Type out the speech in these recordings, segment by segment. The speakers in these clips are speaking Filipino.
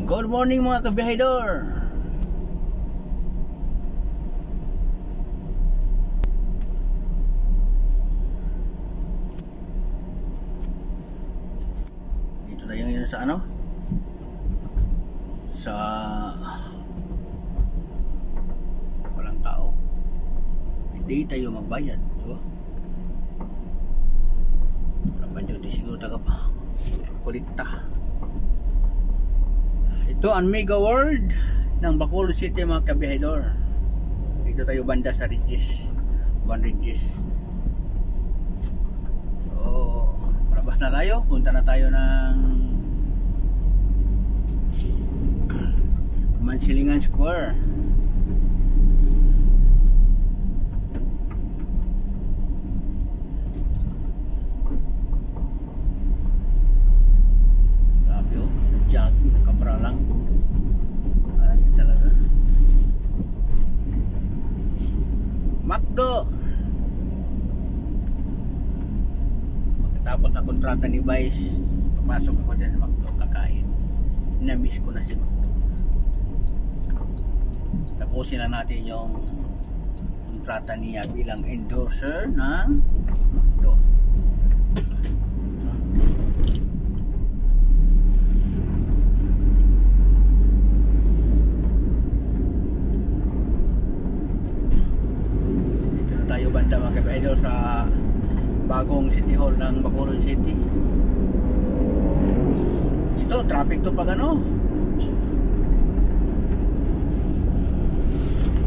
Good morning mga kabiyahedor. Dito tayo ngayon sa ano? Sa walang tao. Hindi tayo magbayad, di ba? Kapan di siguro taga pa kulikta. Ito ang Mega World ng Bacolod City mga kabiyahedor. Dito tayo banda sa Regis, Juan Regis. So, palabas na tayo. Punta na tayo ng Mansilingan Square. Grabe oh, nag-jogging, nakabra lang. Ay, talaga. Macdo. Pagkatapos na kontrata ni Vice, papasok ako dyan sa Macdo, kakain. Na-miss ko na si Macdo. Tapusin na natin yung kontrata niya bilang endorser ng Macdo. Banda mga kabiyahedor sa bagong City Hall ng Bacolod City. Ito, traffic to pag ano?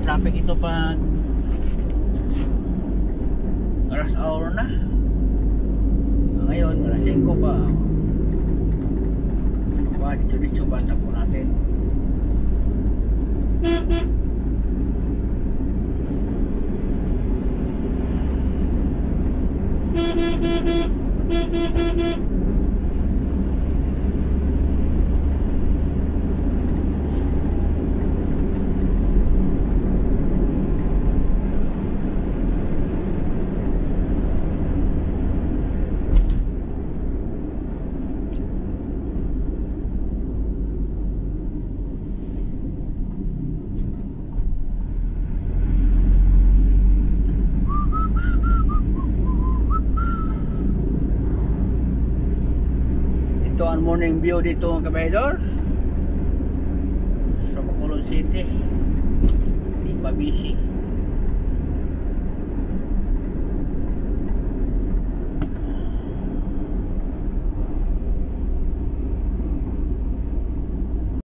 Traffic ito pag rush hour na. Ngayon, alas 5 pa. Dito banda po natin. Ito ang morning view dito mga kabiyahedor sa Bacolod City. Di pa busy.